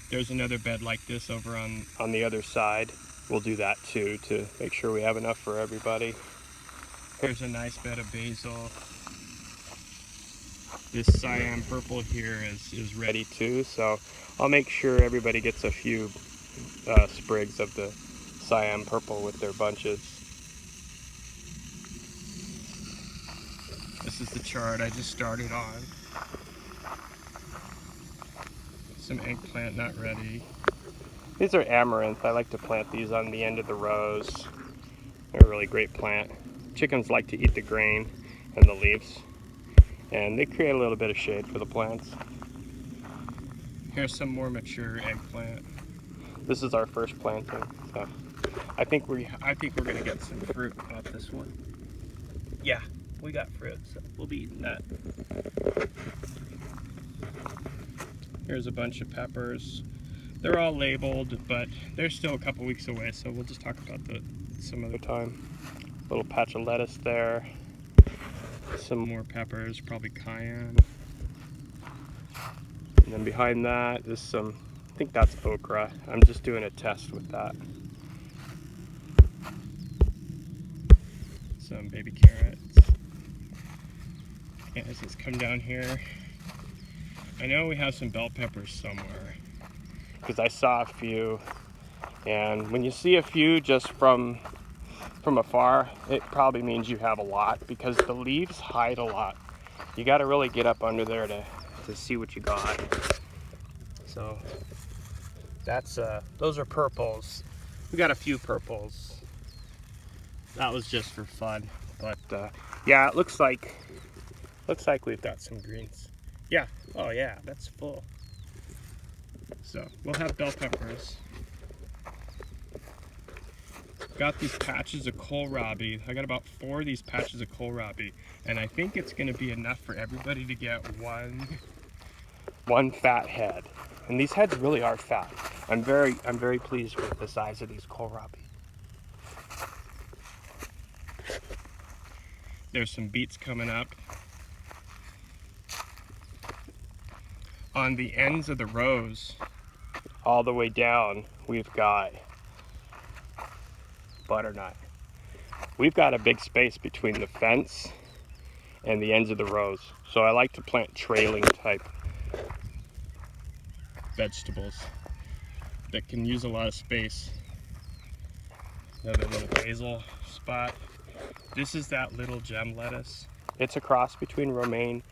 There's another bed like this over on the other side. We'll do that too to make sure we have enough for everybody. Here's a nice bed of basil. This cyan purple here is ready too, so I'll make sure everybody gets a few sprigs of the cyan purple with their bunches. This is the chard I just started on. Some eggplant not ready. These are amaranth. I like to plant these on the end of the rows. They're a really great plant. Chickens like to eat the grain and the leaves, and they create a little bit of shade for the plants. Here's some more mature eggplant. This is our first planting, so I think we're gonna get some fruit off this one. Yeah, we got fruit, so we'll be eating that. Here's a bunch of peppers. They're all labeled, but they're still a couple weeks away, so we'll just talk about that some other time. Little patch of lettuce there. Some more peppers, probably cayenne. And then behind that is some, I think that's okra. I'm just doing a test with that. Some baby carrots. And as it's come down here, I know we have some bell peppers somewhere, because I saw a few, and when you see a few just from afar, it probably means you have a lot, because the leaves hide a lot. You got to really get up under there to see what you got. So that's those are purples. We got a few purples. That was just for fun, but yeah, it looks like we've got some greens. Yeah, oh yeah, that's full. So we'll have bell peppers. Got these patches of kohlrabi. I got about 4 of these patches of kohlrabi, and I think it's going to be enough for everybody to get one fat head. And these heads really are fat. I'm very pleased with the size of these kohlrabi. There's some beets coming up. On the ends of the rows, all the way down, we've got butternut. We've got a big space between the fence and the ends of the rows, so I like to plant trailing type vegetables that can use a lot of space. Another little basil spot. This is that little gem lettuce. It's a cross between romaine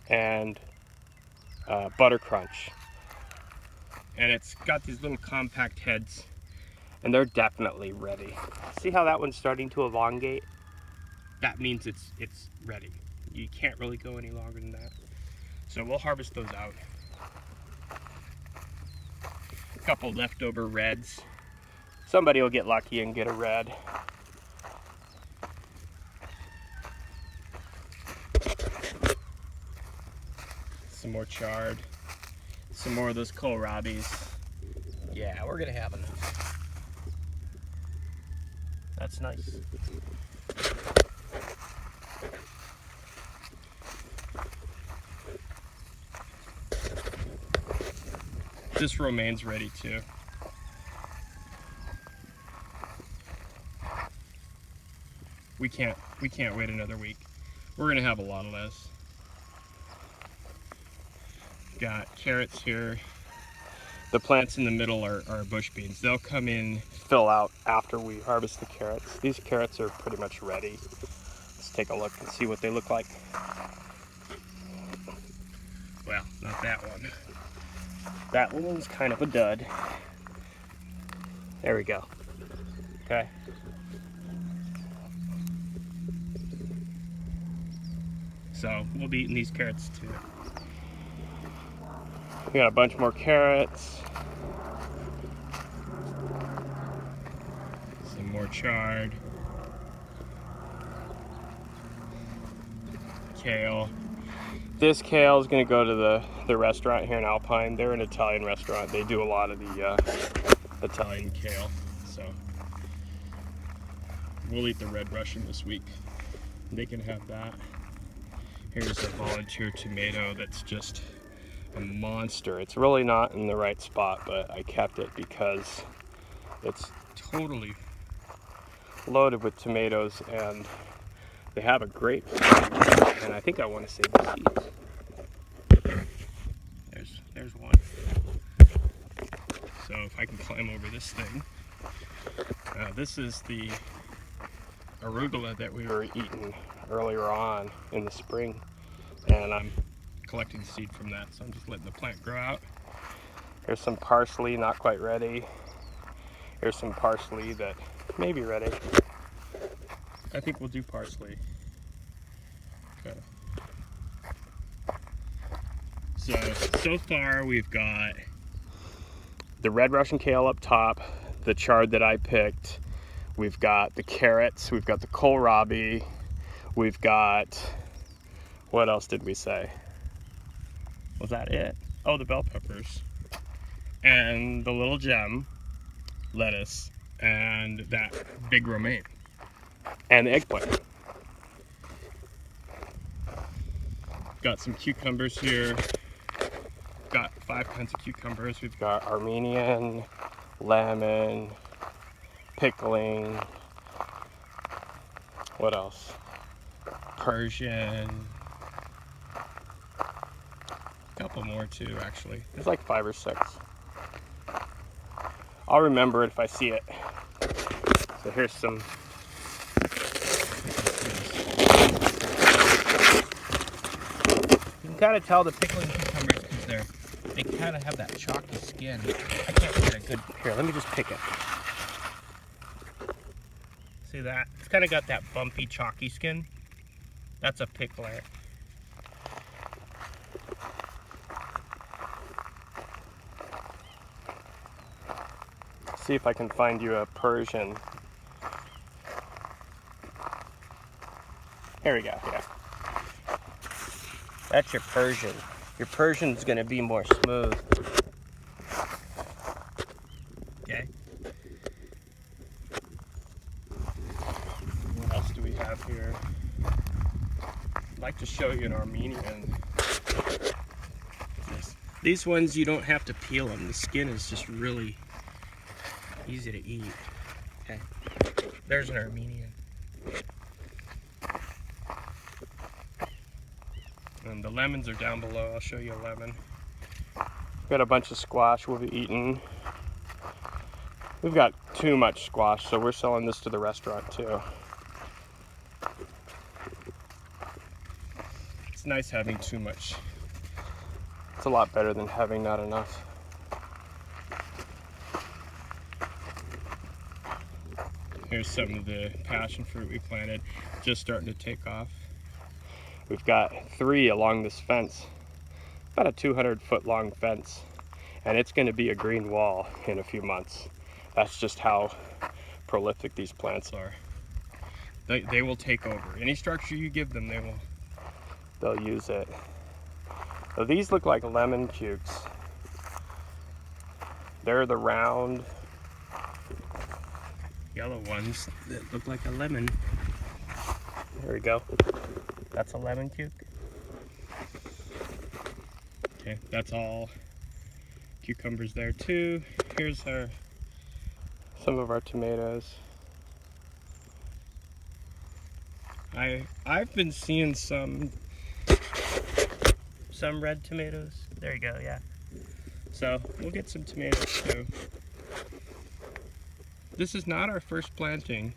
and butter crunch, and it's got these little compact heads, and they're definitely ready. See how that one's starting to elongate? That means it's ready. You can't really go any longer than that. So we'll harvest those out. A couple leftover reds. Somebody will get lucky and get a red. Some more chard. Some more of those kohlrabis. Yeah, we're gonna have enough. That's nice. This romaine's ready too. We can't wait another week. We're gonna have a lot of this. Got carrots here. The plants in the middle are bush beans. They'll come in, fill out after we harvest the carrots. These carrots are pretty much ready. Let's take a look and see what they look like. Well, not that one. That one's kind of a dud. There we go. Okay. So we'll be eating these carrots too. We got a bunch more carrots. Some more chard. Kale. This kale is going to go to the restaurant here in Alpine. They're an Italian restaurant. They do a lot of the Italian kale. So we'll eat the red Russian this week. They can have that. Here's a volunteer tomato that's just a monster. It's really not in the right spot, but I kept it because it's totally loaded with tomatoes, and they have a great flavor. And I think I want to save the seeds. There's one. So if I can climb over this thing. This is the arugula that we were eating earlier on in the spring, and I'm collecting seed from that, so I'm just letting the plant grow out. Here's some parsley, not quite ready. Here's some parsley that may be ready. I think we'll do parsley. Okay. So far we've got the red Russian kale up top, the chard that I picked. We've got the carrots, we've got the kohlrabi, we've got, what else did we say? Was that it? Oh, the bell peppers. And the little gem lettuce, and that big romaine. And the eggplant. Got some cucumbers here. Got 5 kinds of cucumbers. We've got Armenian, lemon, pickling, what else? Persian. A couple more too, actually. There's like 5 or 6. I'll remember it if I see it. So here's some. You can kind of tell the pickling cucumbers because they kind of have that chalky skin. I can't get a good. Here, let me just pick it. See that? It's kind of got that bumpy, chalky skin. That's a pickler. See if I can find you a Persian. Here we go, yeah. That's your Persian. Your Persian's gonna be more smooth. Okay. What else do we have here? I'd like to show you an Armenian. These ones, you don't have to peel them. The skin is just really easy to eat. Okay, there's an Armenian. And the lemons are down below. I'll show you a lemon. Got a bunch of squash we'll be eating. We've got too much squash, so we're selling this to the restaurant too. It's nice having too much. It's a lot better than having not enough. Here's some of the passion fruit we planted, just starting to take off. We've got 3 along this fence, about a 200-foot long fence, and it's going to be a green wall in a few months. That's just how prolific these plants are. They will take over. Any structure you give them, they'll use it. So these look like lemon cukes. They're the round yellow ones that look like a lemon. There we go. That's a lemon cuke. Okay, that's all cucumbers there too. Here's some of our tomatoes. I've been seeing some red tomatoes. There you go, yeah. So we'll get some tomatoes too. This is not our first planting,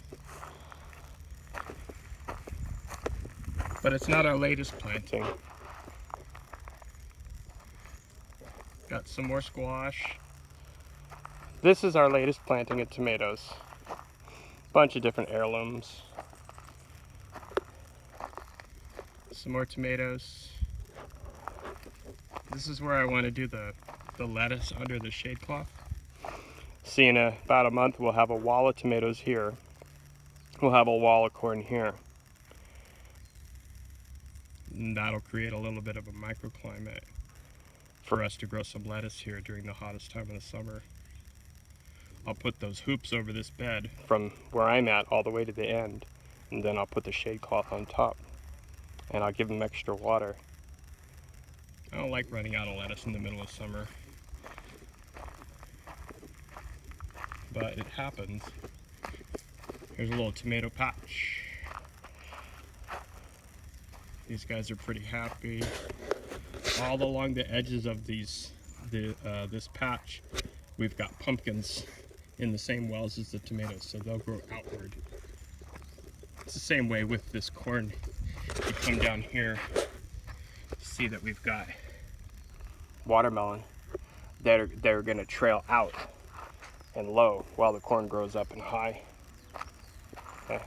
but it's not our latest planting. Got some more squash. This is our latest planting of tomatoes. Bunch of different heirlooms. Some more tomatoes. This is where I want to do the lettuce under the shade cloth. See, in about a month we'll have a wall of tomatoes here. We'll have a wall of corn here. And that'll create a little bit of a microclimate for us to grow some lettuce here during the hottest time of the summer. I'll put those hoops over this bed from where I'm at all the way to the end, and then I'll put the shade cloth on top, and I'll give them extra water. I don't like running out of lettuce in the middle of summer, but it happens. Here's a little tomato patch. These guys are pretty happy. All along the edges of this patch, we've got pumpkins in the same wells as the tomatoes, so they'll grow outward. It's the same way with this corn. You come down here, see that we've got watermelon. They're going to trail out and low while the corn grows up and high. Okay.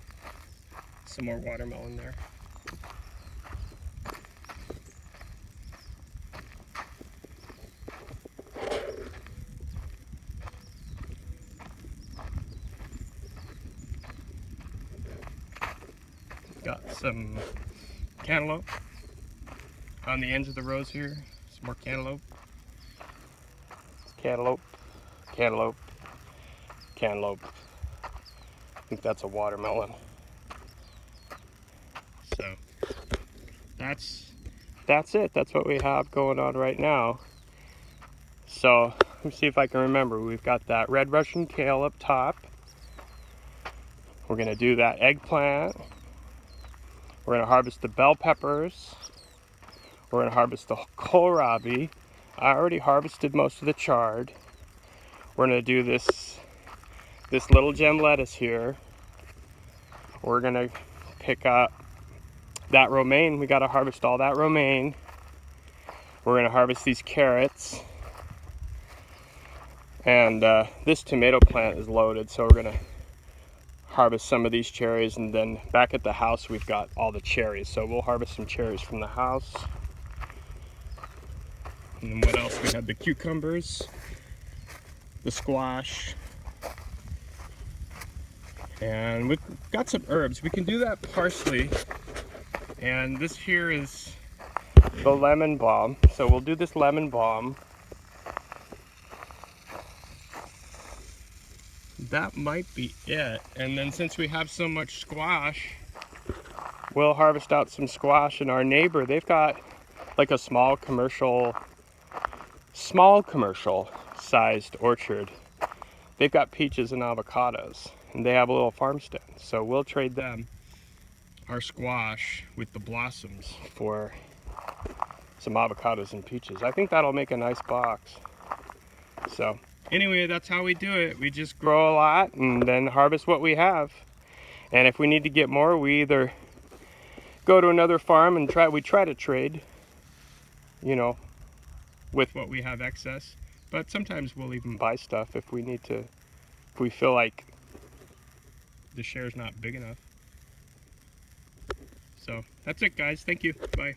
Some more watermelon there. Got some cantaloupe on the ends of the rows here. Some more cantaloupe. Cantaloupe, cantaloupe, cantaloupe. I think that's a watermelon. So that's it. That's what we have going on right now. So let me see if I can remember. We've got that red Russian kale up top. We're gonna do that eggplant. We're gonna harvest the bell peppers. We're gonna harvest the kohlrabi. I already harvested most of the chard. We're gonna do this little gem lettuce here. We're gonna pick up that romaine. We gotta harvest all that romaine. We're gonna harvest these carrots. And this tomato plant is loaded, so we're gonna harvest some of these cherries, and then back at the house we've got all the cherries, so we'll harvest some cherries from the house. And then what else? We have the cucumbers, the squash, and we've got some herbs. We can do that parsley, and this here is the lemon balm, so we'll do this lemon balm. That might be it. And then since we have so much squash, we'll harvest out some squash. And our neighbor, they've got like a small commercial sized orchard. They've got peaches and avocados, and they have a little farm stand. So we'll trade them our squash with the blossoms for some avocados and peaches. I think that'll make a nice box. So anyway, that's how we do it. We just grow a lot and then harvest what we have. And if we need to get more, we either go to another farm and we try to trade, you know, with what we have excess. But sometimes we'll even buy stuff if we need to, if we feel like the share's not big enough. So that's it, guys. Thank you. Bye.